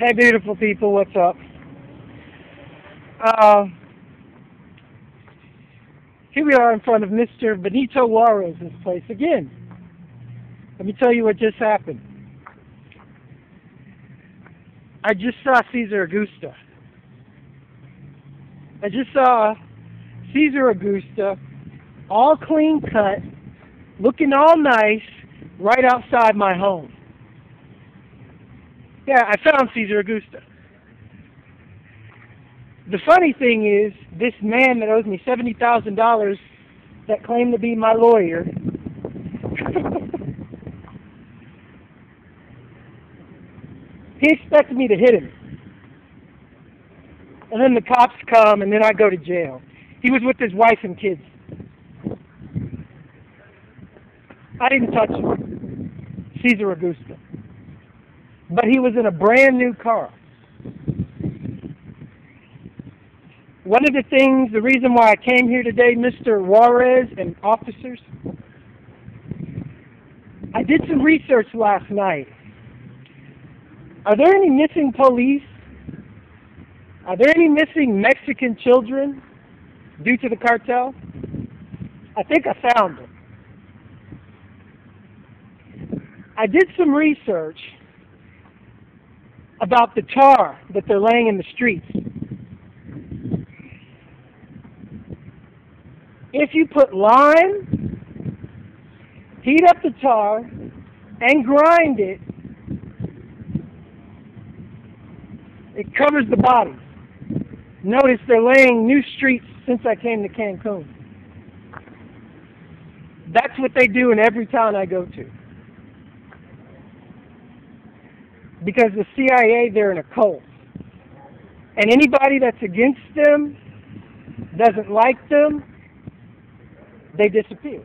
Hey, beautiful people, what's up? Here we are in front of Mr. Benito Juarez's place again. Let me tell you what just happened. I just saw Cesar Agusta. I just saw Cesar Agusta, all clean cut, looking all nice, right outside my home. Yeah, I found Cesar Agusta. The funny thing is, this man that owes me $70,000 that claimed to be my lawyer he expected me to hit him. And then the cops come, and then I go to jail. He was with his wife and kids. I didn't touch him. Cesar Agusta. But he was in a brand new car. One of the things, the reason why I came here today, Mr. Juarez and officers, I did some research last night. Are there any missing police? Are there any missing Mexican children due to the cartel? I think I found them. I did some research about the tar that they're laying in the streets. If you put lime, heat up the tar, and grind it, it covers the body. Notice they're laying new streets since I came to Cancun. That's what they do in every town I go to. Because the CIA, they're in a cult. And anybody that's against them, doesn't like them, they disappear.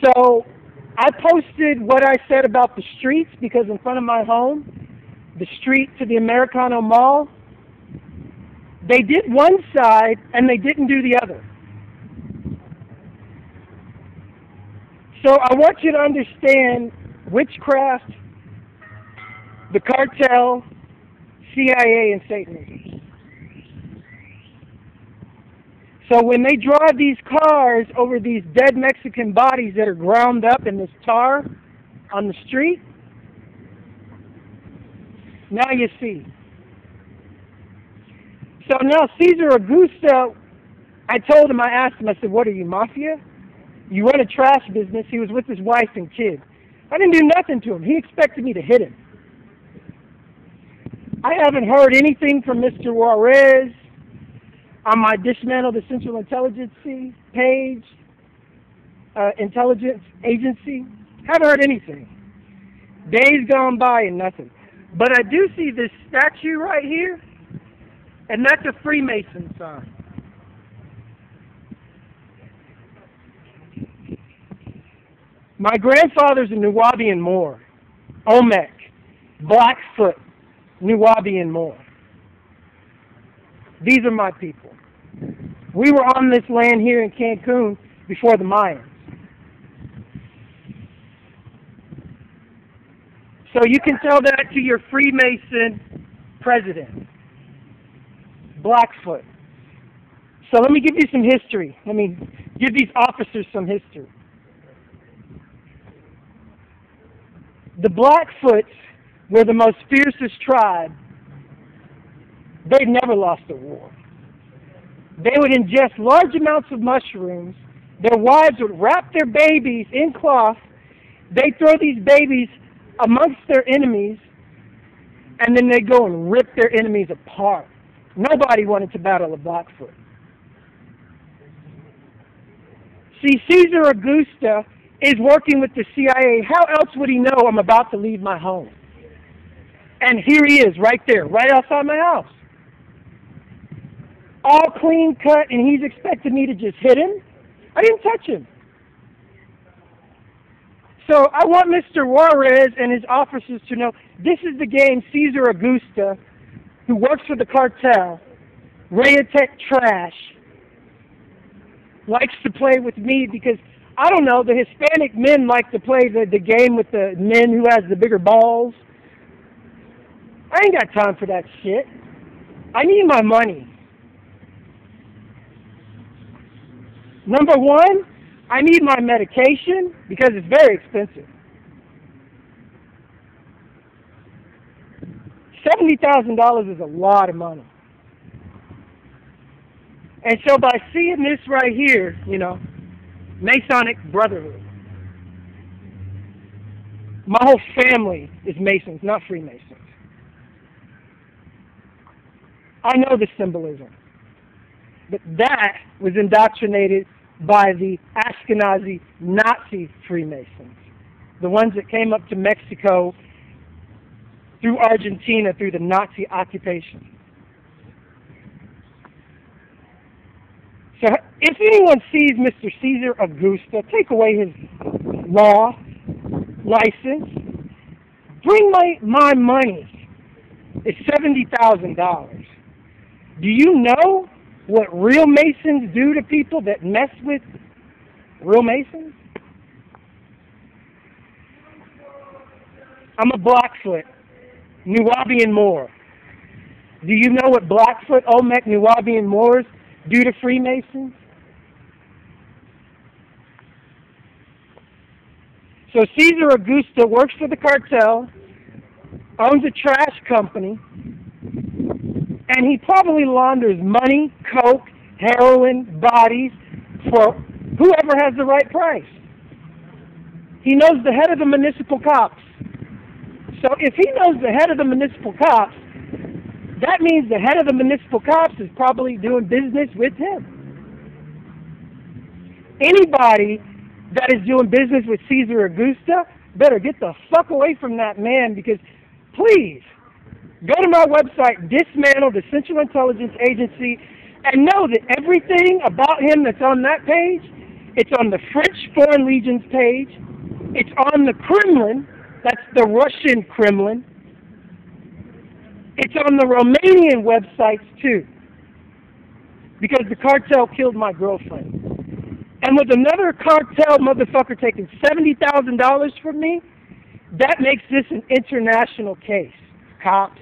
So I posted what I said about the streets because in front of my home, the street to the Americano Mall, they did one side and they didn't do the other. So I want you to understand witchcraft, the cartel, CIA, and Satanism. So when they drive these cars over these dead Mexican bodies that are ground up in this tar on the street, now you see. So now Cesar Agusat, I told him, I asked him, I said, what are you, mafia? You run a trash business. He was with his wife and kid. I didn't do nothing to him. He expected me to hit him. I haven't heard anything from Mr. Juarez on my Dismantle the Central Intelligence page, intelligence agency. Haven't heard anything. Days gone by and nothing. But I do see this statue right here, and that's a Freemason sign. My grandfather's a Nuwaubian Moor, Olmec, Blackfoot, Nuwaubian Moor. These are my people. We were on this land here in Cancun before the Mayans. So you can tell that to your Freemason president, Blackfoot. So let me give you some history. Let me give these officers some history. The Blackfoots were the most fiercest tribe. They'd never lost a war. They would ingest large amounts of mushrooms. Their wives would wrap their babies in cloth. They'd throw these babies amongst their enemies, and then they'd go and rip their enemies apart. Nobody wanted to battle a Blackfoot. See, Cesar Agusta is working with the CIA. How else would he know I'm about to leave my home? And here he is, right there, right outside my house. All clean cut, and he's expecting me to just hit him? I didn't touch him. So I want Mr. Juarez and his officers to know this is the game Cesar Agusta, who works for the cartel, Recitec trash, likes to play with me because I don't know, the Hispanic men like to play the game with the men who has the bigger balls. I ain't got time for that shit. I need my money. Number one, I need my medication because it's very expensive. $70,000 is a lot of money. And so by seeing this right here, you know, Masonic Brotherhood. My whole family is Masons, not Freemasons. I know the symbolism. But that was indoctrinated by the Ashkenazi Nazi Freemasons, the ones that came up to Mexico through Argentina through the Nazi occupation. So if anyone sees Mr. Cesar Agusta, take away his law, license, bring my money. It's $70,000. Do you know what real Masons do to people that mess with real Masons? I'm a Blackfoot, Nubian Moor. Do you know what Blackfoot, Olmec, Nubian Moors do to Freemasons? So Cesar Augusta works for the cartel, owns a trash company, and he probably launders money, coke, heroin, bodies for whoever has the right price. He knows the head of the municipal cops. So if he knows the head of the municipal cops, that means the head of the municipal cops is probably doing business with him. Anybody that is doing business with Cesar Augusta better get the fuck away from that man, because please, go to my website, Dismantle the Central Intelligence Agency, and know that everything about him that's on that page, it's on the French Foreign Legion's page, it's on the Kremlin, that's the Russian Kremlin, it's on the Romanian websites too, because the cartel killed my girlfriend. And with another cartel motherfucker taking $70,000 from me, that makes this an international case. Cops.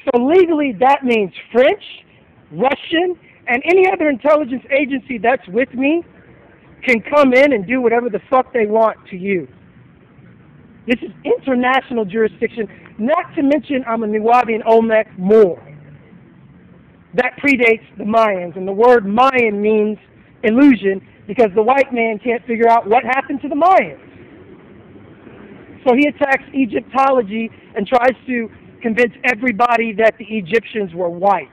So legally that means French, Russian, and any other intelligence agency that's with me can come in and do whatever the fuck they want to you. This is international jurisdiction, not to mention I'm a Nubian Olmec Moor. That predates the Mayans, and the word Mayan means illusion because the white man can't figure out what happened to the Mayans. So he attacks Egyptology and tries to convince everybody that the Egyptians were white.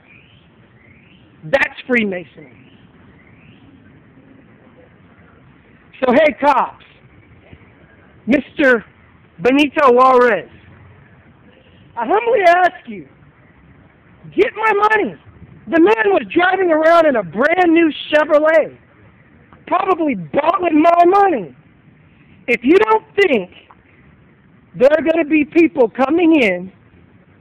That's Freemasonry. So hey cops, Mr. Benito Juarez, I humbly ask you, get my money. The man was driving around in a brand new Chevrolet, probably bought with my money. If you don't think there are going to be people coming in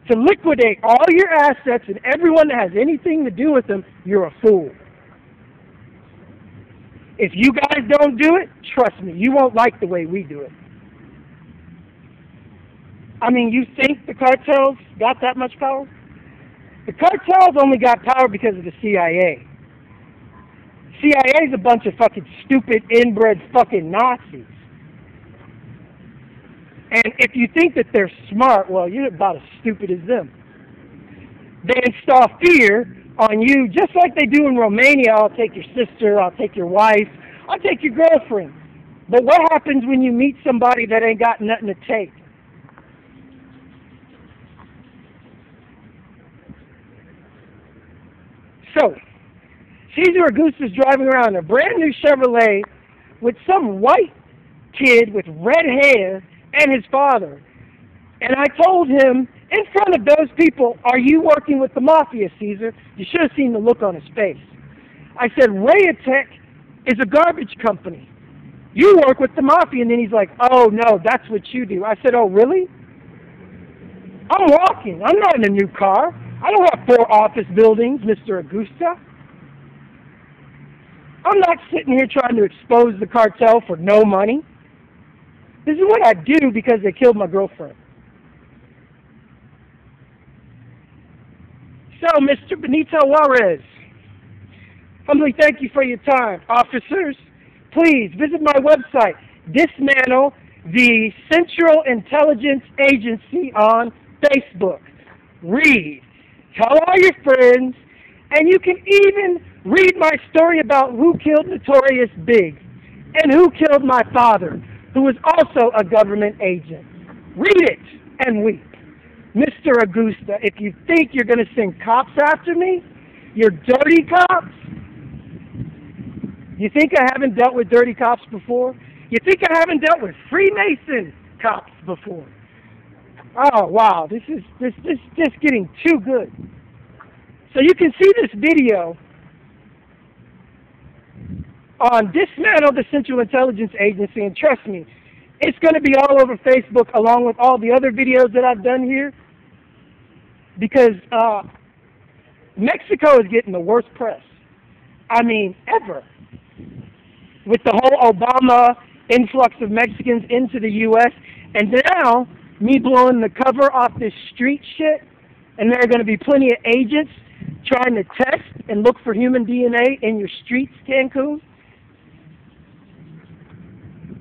to liquidate all your assets and everyone that has anything to do with them, you're a fool. If you guys don't do it, trust me, you won't like the way we do it. I mean, you think the cartels got that much power? The cartels only got power because of the CIA. CIA's a bunch of fucking stupid, inbred fucking Nazis. And if you think that they're smart, well, you're about as stupid as them. They install fear on you just like they do in Romania. I'll take your sister, I'll take your wife, I'll take your girlfriend. But what happens when you meet somebody that ain't got nothing to take? So, Cesar Agusta's driving around in a brand new Chevrolet with some white kid with red hair and his father. And I told him, in front of those people, are you working with the Mafia, Cesar? You should have seen the look on his face. I said, Recitec is a garbage company. You work with the Mafia. And then he's like, oh, no, that's what you do. I said, oh, really? I'm walking. I'm not in a new car. I don't have 4 office buildings, Mr. Augusta. I'm not sitting here trying to expose the cartel for no money. This is what I do because they killed my girlfriend. So, Mr. Benito Juarez, humbly thank you for your time. Officers, please visit my website, Dismantle the Central Intelligence Agency on Facebook. Read, tell all your friends, and you can even read my story about who killed Notorious Big and who killed my father, who was also a government agent. Read it and weep. Mr. Agusta, if you think you're going to send cops after me, you're dirty cops. You think I haven't dealt with dirty cops before? You think I haven't dealt with Freemason cops before? Oh, wow, this is just getting too good. So you can see this video on Dismantle the Central Intelligence Agency, and trust me, it's going to be all over Facebook along with all the other videos that I've done here, because Mexico is getting the worst press. I mean, ever. With the whole Obama influx of Mexicans into the U.S., and now me blowing the cover off this street shit, and there are going to be plenty of agents trying to test and look for human DNA in your streets, Cancun.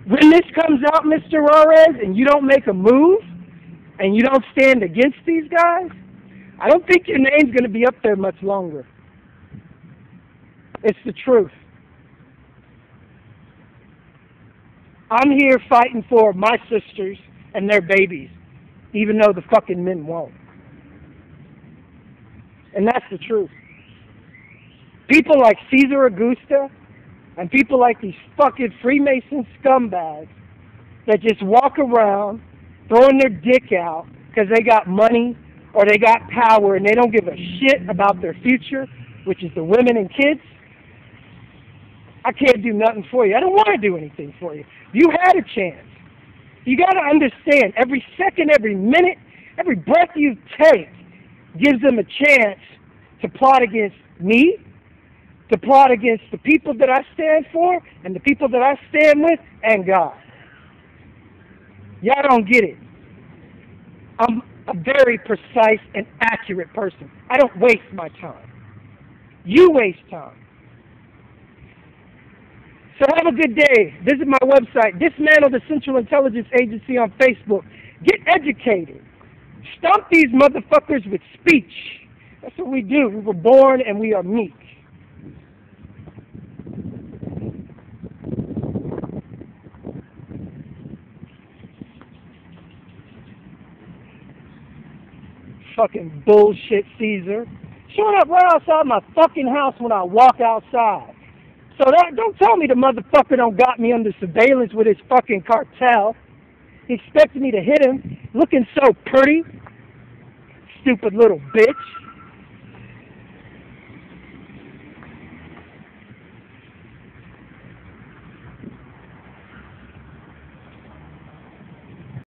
When this comes out, Mr. Juarez, and you don't make a move, and you don't stand against these guys, I don't think your name's going to be up there much longer. It's the truth. I'm here fighting for my sisters and their babies, even though the fucking men won't. And that's the truth. People like Cesar Agusta and people like these fucking Freemason scumbags that just walk around throwing their dick out because they got money or they got power and they don't give a shit about their future, which is the women and kids, I can't do nothing for you. I don't want to do anything for you. You had a chance. You got to understand, every second, every minute, every breath you take gives them a chance to plot against me, to plot against the people that I stand for, and the people that I stand with, and God. Y'all don't get it. I'm a very precise and accurate person. I don't waste my time. You waste time. So have a good day. Visit my website, Dismantle the Central Intelligence Agency on Facebook. Get educated. Stomp these motherfuckers with speech. That's what we do. We were born and we are meek. Fucking bullshit, Caesar. Showing up right outside my fucking house when I walk outside. So don't tell me the motherfucker don't got me under surveillance with his fucking cartel. He expected me to hit him, looking so pretty. Stupid little bitch.